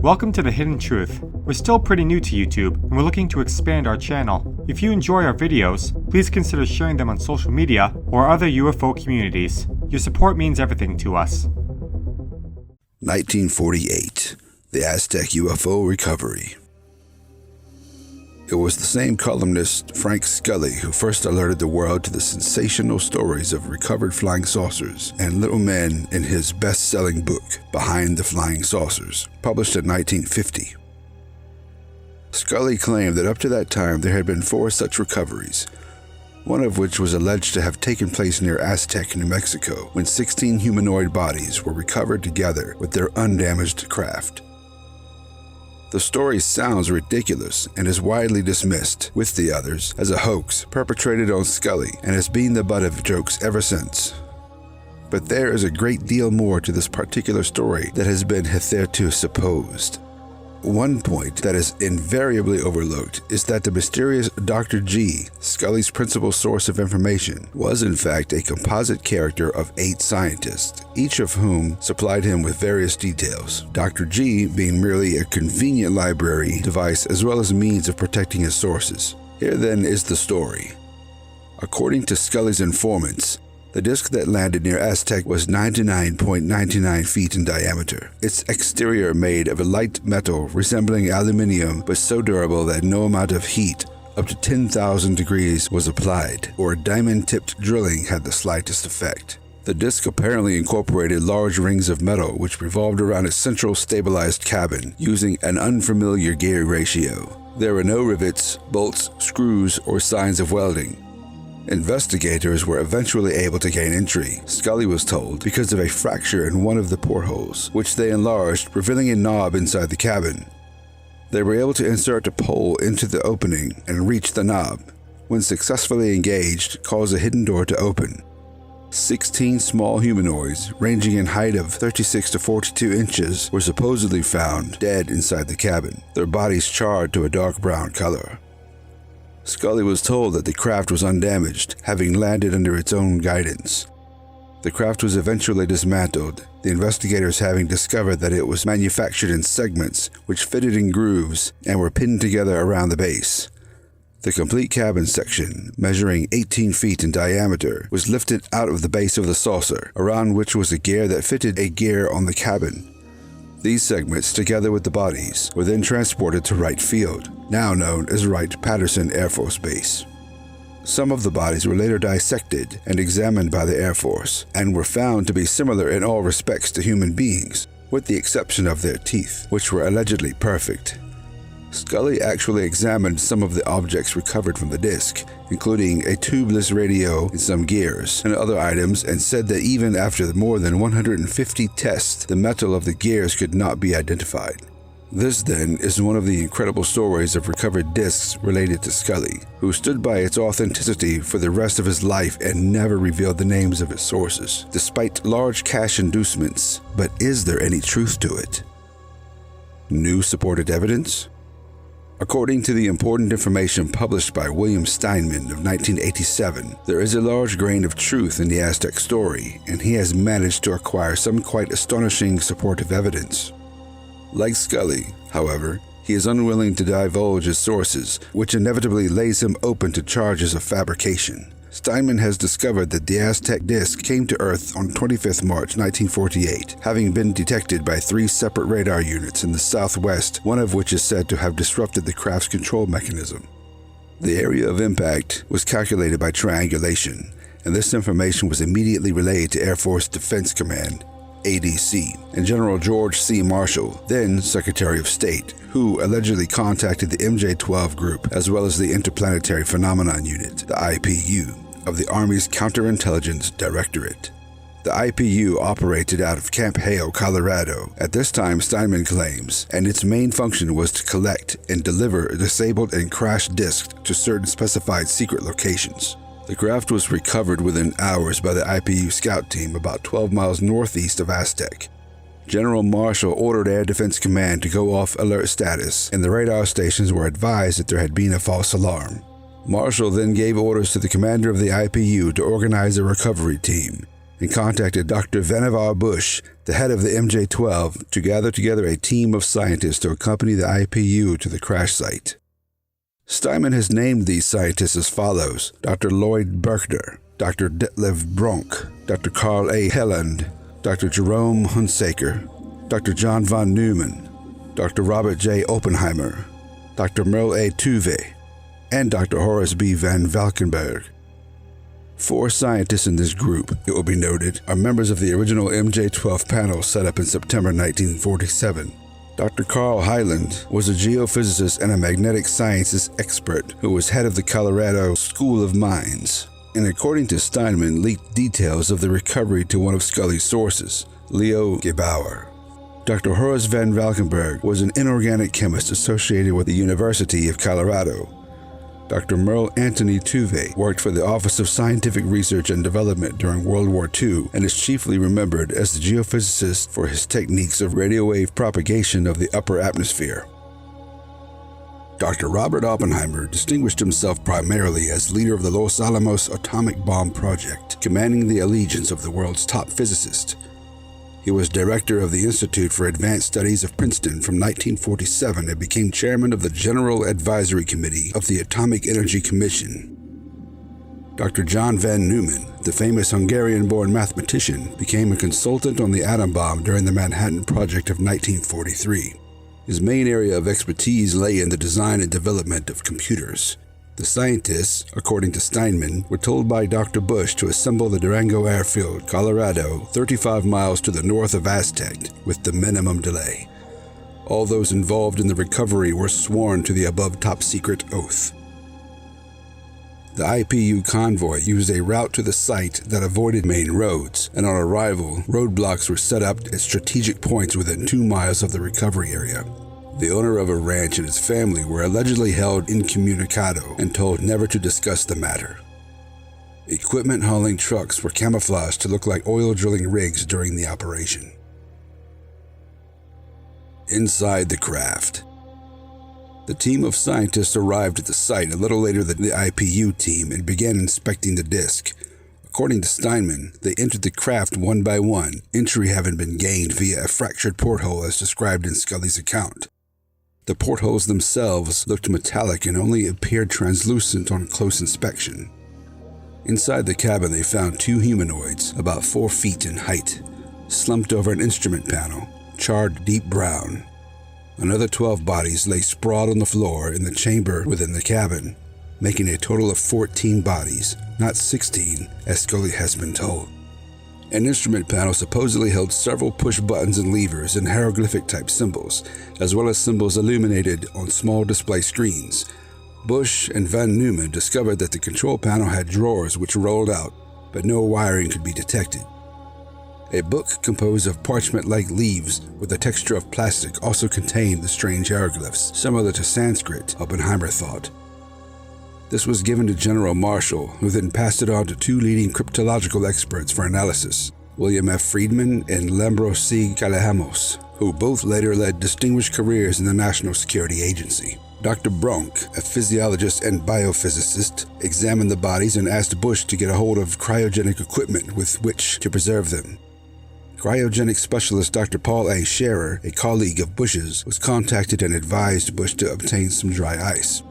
Welcome to The Hidden Truth. We're still pretty new to YouTube, and we're looking to expand our channel. If you enjoy our videos, please consider sharing them on social media or other UFO communities. Your support means everything to us. 1948. The Aztec UFO Recovery. It was the same columnist, Frank Scully, who first alerted the world to the sensational stories of recovered flying saucers and little men in his best-selling book, Behind the Flying Saucers, published in 1950. Scully claimed that up to that time there had been 4 such recoveries, one of which was alleged to have taken place near Aztec, New Mexico, when 16 humanoid bodies were recovered together with their undamaged craft. The story sounds ridiculous and is widely dismissed, with the others, as a hoax perpetrated on Scully and has been the butt of jokes ever since. But there is a great deal more to this particular story that has been hitherto supposed. One point that is invariably overlooked is that the mysterious Dr. G, Scully's principal source of information, was in fact a composite character of 8 scientists, each of whom supplied him with various details, Dr. G being merely a convenient library device as well as means of protecting his sources. Here then is the story. According to Scully's informants, the disc that landed near Aztec was 99.99 feet in diameter. Its exterior made of a light metal resembling aluminium but so durable that no amount of heat, up to 10,000 degrees, was applied, or diamond-tipped drilling had the slightest effect. The disc apparently incorporated large rings of metal which revolved around a central stabilized cabin using an unfamiliar gear ratio. There were no rivets, bolts, screws, or signs of welding. Investigators were eventually able to gain entry, Scully was told, because of a fracture in one of the portholes, which they enlarged, revealing a knob inside the cabin. They were able to insert a pole into the opening and reach the knob. When successfully engaged, cause a hidden door to open. 16 small humanoids, ranging in height of 36 to 42 inches, were supposedly found dead inside the cabin, their bodies charred to a dark brown color. Scully was told that the craft was undamaged, having landed under its own guidance. The craft was eventually dismantled, the investigators having discovered that it was manufactured in segments which fitted in grooves and were pinned together around the base. The complete cabin section, measuring 18 feet in diameter, was lifted out of the base of the saucer, around which was a gear that fitted a gear on the cabin. These segments, together with the bodies, were then transported to Wright Field, now known as Wright-Patterson Air Force Base. Some of the bodies were later dissected and examined by the Air Force, and were found to be similar in all respects to human beings, with the exception of their teeth, which were allegedly perfect. Scully actually examined some of the objects recovered from the disc, including a tubeless radio and some gears and other items, and said that even after more than 150 tests, the metal of the gears could not be identified. This then is one of the incredible stories of recovered discs related to Scully, who stood by its authenticity for the rest of his life and never revealed the names of its sources, despite large cash inducements. But is there any truth to it? New supported evidence? According to the important information published by William Steinman of 1987, there is a large grain of truth in the Aztec story, and he has managed to acquire some quite astonishing supportive evidence. Like Scully, however, he is unwilling to divulge his sources, which inevitably lays him open to charges of fabrication. Steinman has discovered that the Aztec disk came to Earth on 25 March 1948, having been detected by 3 separate radar units in the southwest, one of which is said to have disrupted the craft's control mechanism. The area of impact was calculated by triangulation, and this information was immediately relayed to Air Force Defense Command, ADC, and General George C. Marshall, then Secretary of State, who allegedly contacted the MJ-12 group as well as the Interplanetary Phenomenon Unit, the IPU, of the Army's Counterintelligence Directorate. The IPU operated out of Camp Hale, Colorado, at this time, Steinman claims, and its main function was to collect and deliver disabled and crashed disks to certain specified secret locations. The craft was recovered within hours by the IPU scout team about 12 miles northeast of Aztec. General Marshall ordered Air Defense Command to go off alert status, and the radar stations were advised that there had been a false alarm. Marshall then gave orders to the commander of the IPU to organize a recovery team, and contacted Dr. Vannevar Bush, the head of the MJ-12, to gather together a team of scientists to accompany the IPU to the crash site. Steinman has named these scientists as follows: Dr. Lloyd Berkner, Dr. Detlev Bronk, Dr. Carl A. Helland, Dr. Jerome Hunsaker, Dr. John von Neumann, Dr. Robert J. Oppenheimer, Dr. Merle A. Tuve, and Dr. Horace B. van Valkenburg. 4 scientists in this group, it will be noted, are members of the original MJ-12 panel set up in September 1947. Dr. Carl Hyland was a geophysicist and a magnetic sciences expert who was head of the Colorado School of Mines, and according to Steinman, leaked details of the recovery to one of Scully's sources, Leo Gebauer. Dr. Horace van Valkenburg was an inorganic chemist associated with the University of Colorado. Dr. Merle Anthony Tuve worked for the Office of Scientific Research and Development during World War II and is chiefly remembered as the geophysicist for his techniques of radio wave propagation of the upper atmosphere. Dr. Robert Oppenheimer distinguished himself primarily as leader of the Los Alamos atomic bomb project, commanding the allegiance of the world's top physicist. He was director of the Institute for Advanced Studies of Princeton from 1947 and became chairman of the General Advisory Committee of the Atomic Energy Commission. Dr. John von Neumann, the famous Hungarian-born mathematician, became a consultant on the atom bomb during the Manhattan Project of 1943. His main area of expertise lay in the design and development of computers. The scientists, according to Steinman, were told by Dr. Bush to assemble the Durango Airfield, Colorado, 35 miles to the north of Aztec, with the minimum delay. All those involved in the recovery were sworn to the above top-secret oath. The IPU convoy used a route to the site that avoided main roads, and on arrival, roadblocks were set up at strategic points within 2 miles of the recovery area. The owner of a ranch and his family were allegedly held incommunicado and told never to discuss the matter. Equipment hauling trucks were camouflaged to look like oil drilling rigs during the operation. Inside the craft. The team of scientists arrived at the site a little later than the IPU team and began inspecting the disk. According to Steinman, they entered the craft one by one, entry having been gained via a fractured porthole as described in Scully's account. The portholes themselves looked metallic and only appeared translucent on close inspection. Inside the cabin they found 2 humanoids, about 4 feet in height, slumped over an instrument panel, charred deep brown. Another 12 bodies lay sprawled on the floor in the chamber within the cabin, making a total of 14 bodies, not 16, as Scully has been told. An instrument panel supposedly held several push buttons and levers and hieroglyphic-type symbols, as well as symbols illuminated on small display screens. Bush and von Neumann discovered that the control panel had drawers which rolled out, but no wiring could be detected. A book composed of parchment-like leaves with a texture of plastic also contained the strange hieroglyphs, similar to Sanskrit, Oppenheimer thought. This was given to General Marshall, who then passed it on to 2 leading cryptological experts for analysis, William F. Friedman and Lambros C. Calajamos, who both later led distinguished careers in the National Security Agency. Dr. Bronk, a physiologist and biophysicist, examined the bodies and asked Bush to get a hold of cryogenic equipment with which to preserve them. Cryogenic specialist Dr. Paul A. Scherer, a colleague of Bush's, was contacted and advised Bush to obtain some dry ice.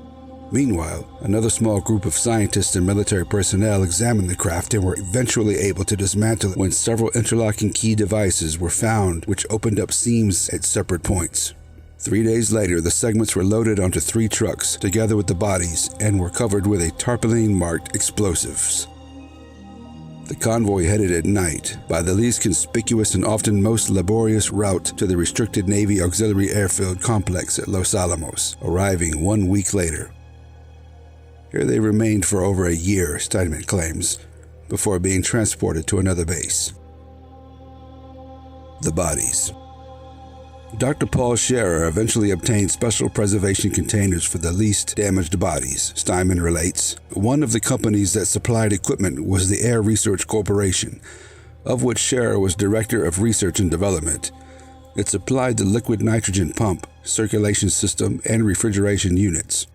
Meanwhile, another small group of scientists and military personnel examined the craft and were eventually able to dismantle it when several interlocking key devices were found which opened up seams at separate points. 3 days later, the segments were loaded onto 3 trucks together with the bodies and were covered with a tarpaulin-marked explosives. The convoy headed at night by the least conspicuous and often most laborious route to the restricted Navy Auxiliary Airfield complex at Los Alamos, arriving 1 week later. Here they remained for over a year, Steinman claims, before being transported to another base. The bodies. Dr. Paul Scherer eventually obtained special preservation containers for the least damaged bodies, Steinman relates. One of the companies that supplied equipment was the Air Research Corporation, of which Scherer was Director of Research and Development. It supplied the liquid nitrogen pump, circulation system, and refrigeration units.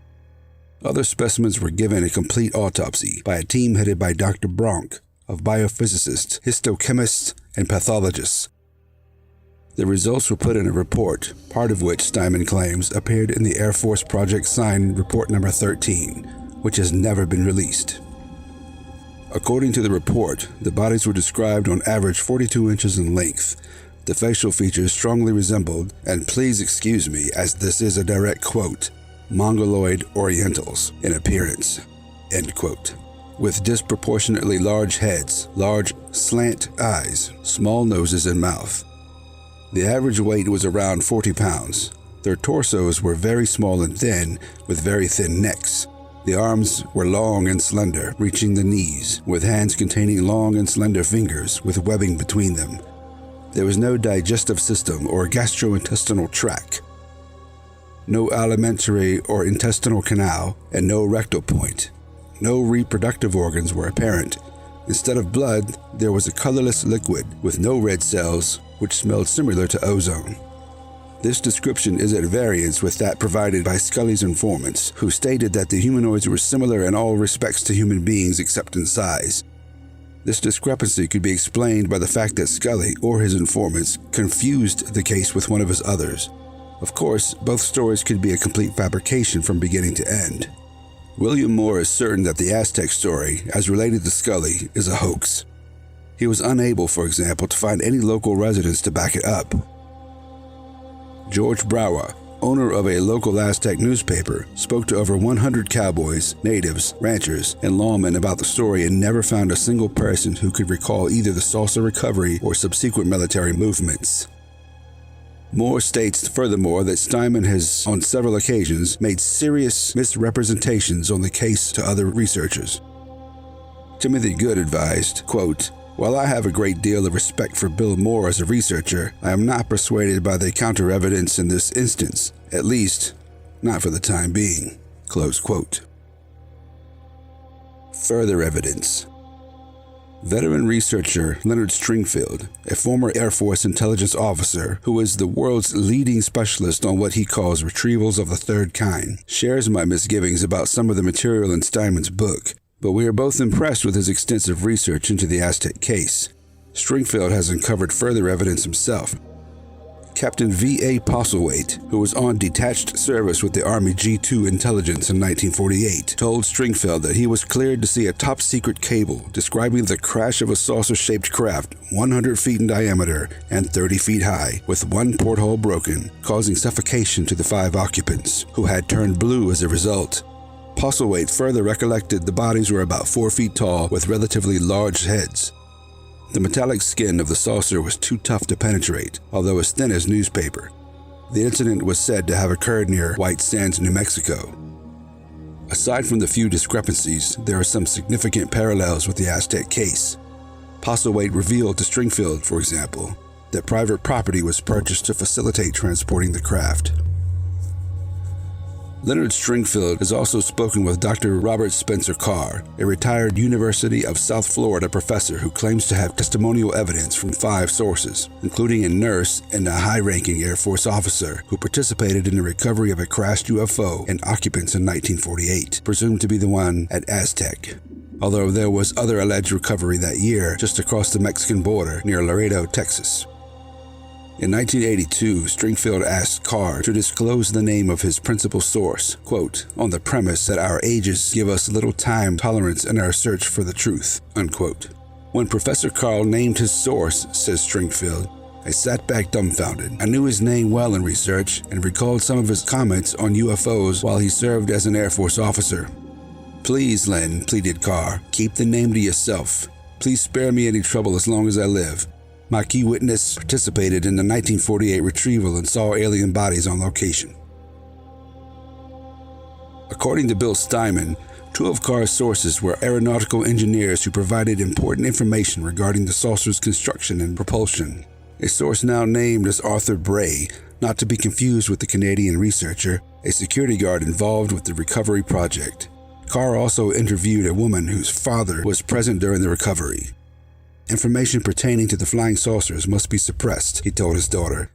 Other specimens were given a complete autopsy by a team headed by Dr. Bronk, of biophysicists, histochemists, and pathologists. The results were put in a report, part of which Steinman claims appeared in the Air Force Project Sign Report Number 13, which has never been released. According to the report, the bodies were described on average 42 inches in length. The facial features strongly resembled, and please excuse me as this is a direct quote, Mongoloid Orientals in appearance, end quote, with disproportionately large heads, large slant eyes, small noses and mouth. The average weight was around 40 pounds. Their torsos were very small and thin, with very thin necks. The arms were long and slender, reaching the knees, with hands containing long and slender fingers with webbing between them. There was no digestive system or gastrointestinal tract, no alimentary or intestinal canal, and no rectal point. No reproductive organs were apparent. Instead of blood, there was a colorless liquid with no red cells, which smelled similar to ozone. This description is at variance with that provided by Scully's informants, who stated that the humanoids were similar in all respects to human beings except in size. This discrepancy could be explained by the fact that Scully or his informants confused the case with one of his others. Of course, both stories could be a complete fabrication from beginning to end. William Moore is certain that the Aztec story, as related to Scully, is a hoax. He was unable, for example, to find any local residents to back it up. George Brower, owner of a local Aztec newspaper, spoke to over 100 cowboys, natives, ranchers, and lawmen about the story and never found a single person who could recall either the saucer recovery or subsequent military movements. Moore states furthermore that Steinman has, on several occasions, made serious misrepresentations on the case to other researchers. Timothy Good advised, quote, "While I have a great deal of respect for Bill Moore as a researcher, I am not persuaded by the counter-evidence in this instance, at least, not for the time being." Close quote. Further evidence. Veteran researcher Leonard Stringfield, a former Air Force intelligence officer who is the world's leading specialist on what he calls retrievals of the third kind, shares my misgivings about some of the material in Steinman's book, but we are both impressed with his extensive research into the Aztec case. Stringfield has uncovered further evidence himself. Captain V.A. Postlethwaite, who was on detached service with the Army G2 intelligence in 1948, told Stringfield that he was cleared to see a top-secret cable describing the crash of a saucer-shaped craft 100 feet in diameter and 30 feet high, with one porthole broken, causing suffocation to the 5 occupants, who had turned blue as a result. Postlethwaite further recollected the bodies were about 4 feet tall with relatively large heads. The metallic skin of the saucer was too tough to penetrate, although as thin as newspaper. The incident was said to have occurred near White Sands, New Mexico. Aside from the few discrepancies, there are some significant parallels with the Aztec case. Postlethwaite revealed to Stringfield, for example, that private property was purchased to facilitate transporting the craft. Leonard Stringfield has also spoken with Dr. Robert Spencer Carr, a retired University of South Florida professor who claims to have testimonial evidence from 5 sources, including a nurse and a high-ranking Air Force officer who participated in the recovery of a crashed UFO and occupants in 1948, presumed to be the one at Aztec. Although there was other alleged recovery that year just across the Mexican border near Laredo, Texas. In 1982, Stringfield asked Carr to disclose the name of his principal source, quote, on the premise that our ages give us little time tolerance in our search for the truth, unquote. When Professor Carr named his source, says Stringfield, I sat back dumbfounded. I knew his name well in research and recalled some of his comments on UFOs while he served as an Air Force officer. Please, Len, pleaded Carr, keep the name to yourself. Please spare me any trouble as long as I live. My key witness participated in the 1948 retrieval and saw alien bodies on location. According to Bill Steinman, 2 of Carr's sources were aeronautical engineers who provided important information regarding the saucer's construction and propulsion. A source now named as Arthur Bray, not to be confused with the Canadian researcher, a security guard involved with the recovery project. Carr also interviewed a woman whose father was present during the recovery. Information pertaining to the flying saucers must be suppressed, he told his daughter.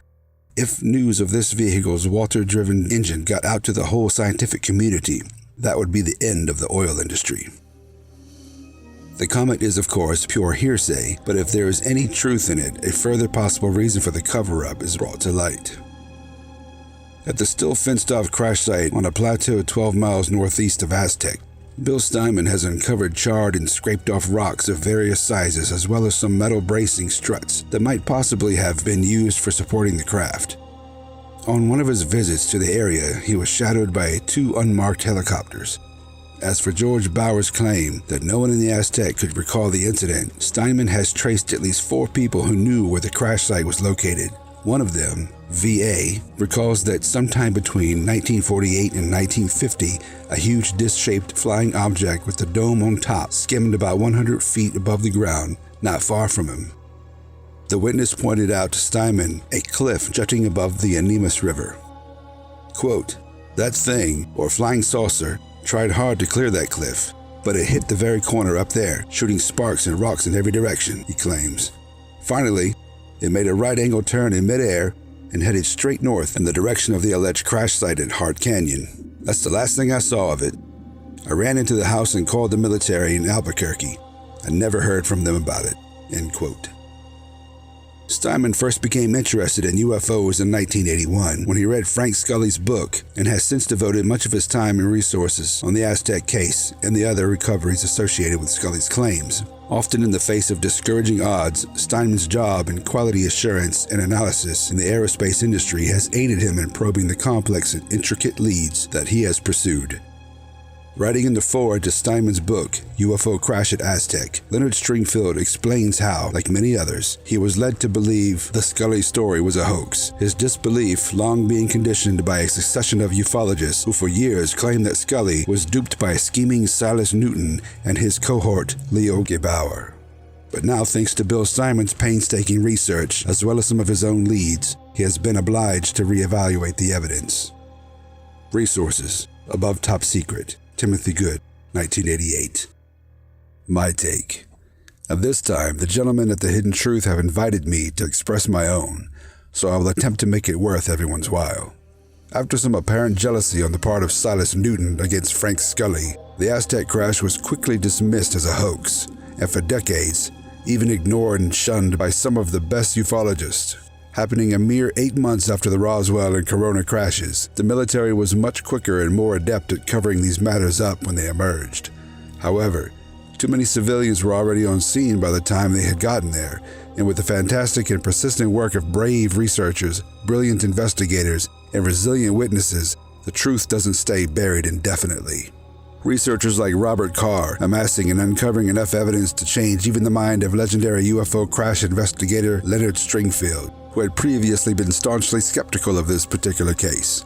If news of this vehicle's water-driven engine got out to the whole scientific community, that would be the end of the oil industry. The comment is, of course, pure hearsay, but if there is any truth in it, a further possible reason for the cover-up is brought to light. At the still fenced-off crash site on a plateau 12 miles northeast of Aztec, Bill Steinman has uncovered charred and scraped-off rocks of various sizes as well as some metal bracing struts that might possibly have been used for supporting the craft. On one of his visits to the area, he was shadowed by 2 unmarked helicopters. As for George Bauer's claim that no one in the Aztec could recall the incident, Steinman has traced at least 4 people who knew where the crash site was located. One of them, V.A., recalls that sometime between 1948 and 1950, a huge disc-shaped flying object with a dome on top skimmed about 100 feet above the ground, not far from him. The witness pointed out to Steinman a cliff jutting above the Animas River. Quote, "That thing, or flying saucer, tried hard to clear that cliff, but it hit the very corner up there, shooting sparks and rocks in every direction," he claims. Finally, it made a right-angle turn in midair and headed straight north in the direction of the alleged crash site at Hart Canyon. "That's the last thing I saw of it. I ran into the house and called the military in Albuquerque. I never heard from them about it." End quote. Steinman first became interested in UFOs in 1981 when he read Frank Scully's book and has since devoted much of his time and resources on the Aztec case and the other recoveries associated with Scully's claims. Often in the face of discouraging odds, Steinman's job in quality assurance and analysis in the aerospace industry has aided him in probing the complex and intricate leads that he has pursued. Writing in the foreword to Steinman's book, UFO Crash at Aztec, Leonard Stringfield explains how, like many others, he was led to believe the Scully story was a hoax, his disbelief long being conditioned by a succession of ufologists who for years claimed that Scully was duped by a scheming Silas Newton and his cohort, Leo Gebauer. But now, thanks to Bill Steinman's painstaking research, as well as some of his own leads, he has been obliged to reevaluate the evidence. Resources: above top secret. Timothy Good, 1988. My take. At this time, the gentlemen at The Hidden Truth have invited me to express my own, so I will attempt to make it worth everyone's while. After some apparent jealousy on the part of Silas Newton against Frank Scully, the Aztec crash was quickly dismissed as a hoax, and for decades, even ignored and shunned by some of the best ufologists. Happening a mere 8 months after the Roswell and Corona crashes, the military was much quicker and more adept at covering these matters up when they emerged. However, too many civilians were already on scene by the time they had gotten there, and with the fantastic and persistent work of brave researchers, brilliant investigators, and resilient witnesses, the truth doesn't stay buried indefinitely. Researchers like Robert Carr amassing and uncovering enough evidence to change even the mind of legendary UFO crash investigator Leonard Stringfield, who had previously been staunchly skeptical of this particular case.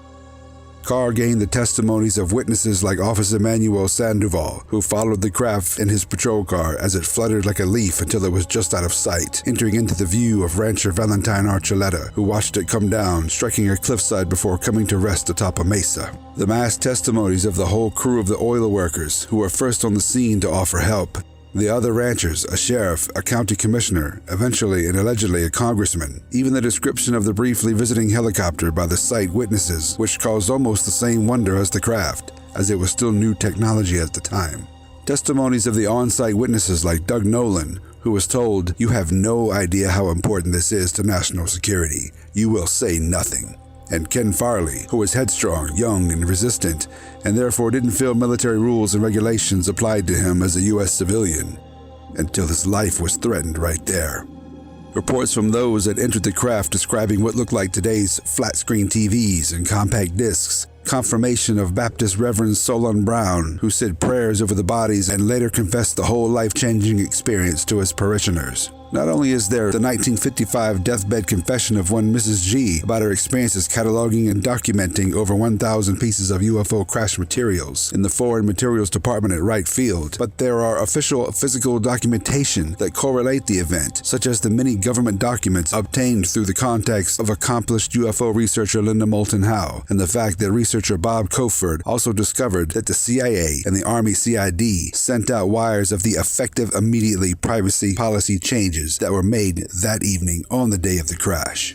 Carr gained the testimonies of witnesses like Officer Manuel Sandoval, who followed the craft in his patrol car as it fluttered like a leaf until it was just out of sight, entering into the view of rancher Valentine Archuleta, who watched it come down, striking a cliffside before coming to rest atop a mesa. The mass testimonies of the whole crew of the oil workers, who were first on the scene to offer help. The other ranchers, a sheriff, a county commissioner, eventually and allegedly a congressman. Even the description of the briefly visiting helicopter by the site witnesses, which caused almost the same wonder as the craft, as it was still new technology at the time. Testimonies of the on-site witnesses like Doug Nolan, who was told, "You have no idea how important this is to national security. You will say nothing." And Ken Farley, who was headstrong, young, and resistant, and therefore didn't feel military rules and regulations applied to him as a U.S. civilian, until his life was threatened right there. Reports from those that entered the craft describing what looked like today's flat-screen TVs and compact discs, confirmation of Baptist Reverend Solon Brown, who said prayers over the bodies and later confessed the whole life-changing experience to his parishioners. Not only is there the 1955 deathbed confession of one Mrs. G about her experiences cataloging and documenting over 1,000 pieces of UFO crash materials in the Foreign Materials Department at Wright Field, but there are official physical documentation that correlate the event, such as the many government documents obtained through the contacts of accomplished UFO researcher Linda Moulton Howe, and the fact that researcher Bob Coford also discovered that the CIA and the Army CID sent out wires of the effective immediately privacy policy changes that were made that evening on the day of the crash.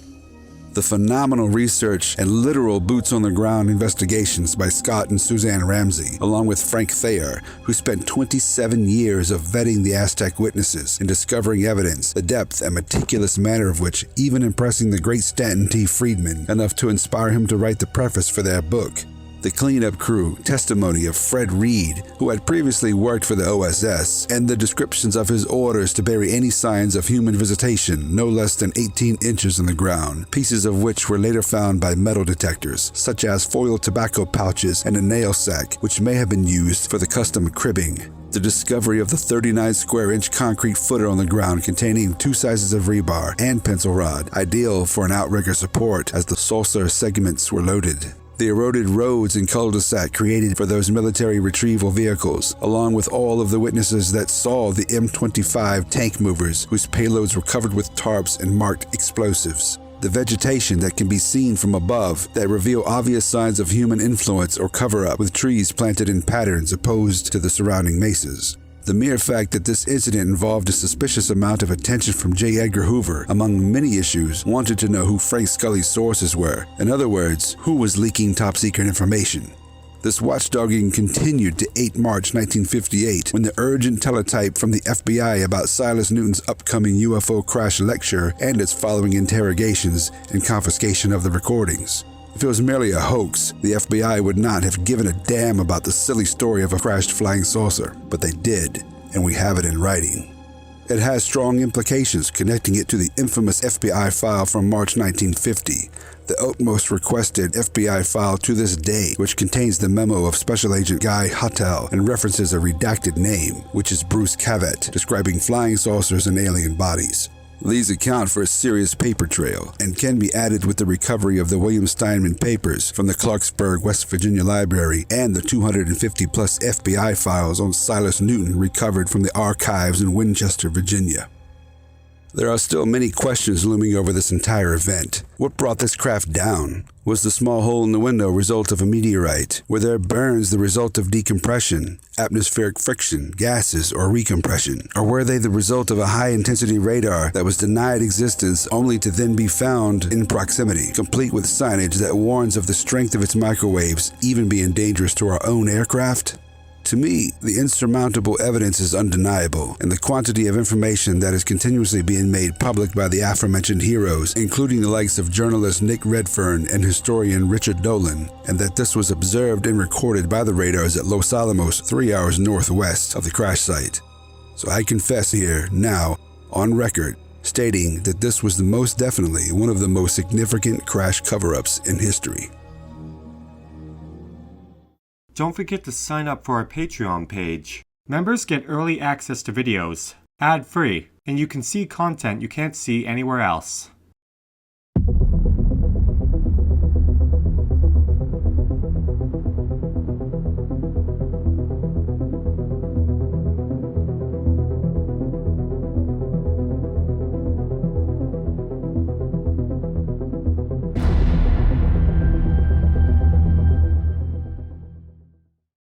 The phenomenal research and literal boots-on-the-ground investigations by Scott and Suzanne Ramsey, along with Frank Thayer, who spent 27 years of vetting the Aztec witnesses and discovering evidence, the depth and meticulous manner of which even impressing the great Stanton T. Friedman enough to inspire him to write the preface for their book. The cleanup crew, testimony of Fred Reed, who had previously worked for the OSS, and the descriptions of his orders to bury any signs of human visitation no less than 18 inches in the ground, pieces of which were later found by metal detectors, such as foil tobacco pouches and a nail sack, which may have been used for the custom cribbing. The discovery of the 39-square-inch concrete footer on the ground containing 2 sizes of rebar and pencil rod, ideal for an outrigger support as the saucer segments were loaded. The eroded roads and cul-de-sac created for those military retrieval vehicles, along with all of the witnesses that saw the M25 tank movers whose payloads were covered with tarps and marked explosives. The vegetation that can be seen from above that reveal obvious signs of human influence or cover-up with trees planted in patterns opposed to the surrounding mesas. The mere fact that this incident involved a suspicious amount of attention from J. Edgar Hoover, among many issues, wanted to know who Frank Scully's sources were. In other words, who was leaking top-secret information. This watchdogging continued to 8 March 1958, when the urgent teletype from the FBI about Silas Newton's upcoming UFO crash lecture and its following interrogations and confiscation of the recordings. If it was merely a hoax, the FBI would not have given a damn about the silly story of a crashed flying saucer, but they did, and we have it in writing. It has strong implications, connecting it to the infamous FBI file from March 1950, the utmost requested FBI file to this day, which contains the memo of Special Agent Guy Hottel and references a redacted name, which is Bruce Cavett, describing flying saucers and alien bodies. These account for a serious paper trail and can be added with the recovery of the William Steinman papers from the Clarksburg, West Virginia Library and the 250-plus FBI files on Silas Newton recovered from the archives in Winchester, Virginia. There are still many questions looming over this entire event. What brought this craft down? Was the small hole in the window a result of a meteorite? Were their burns the result of decompression, atmospheric friction, gases, or recompression? Or were they the result of a high-intensity radar that was denied existence only to then be found in proximity, complete with signage that warns of the strength of its microwaves even being dangerous to our own aircraft? To me, the insurmountable evidence is undeniable, and the quantity of information that is continuously being made public by the aforementioned heroes, including the likes of journalist Nick Redfern and historian Richard Dolan, and that this was observed and recorded by the radars at Los Alamos 3 hours northwest of the crash site. So I confess here, now, on record, stating that this was most definitely one of the most significant crash cover-ups in history. Don't forget to sign up for our Patreon page. Members get early access to videos, ad-free, and you can see content you can't see anywhere else.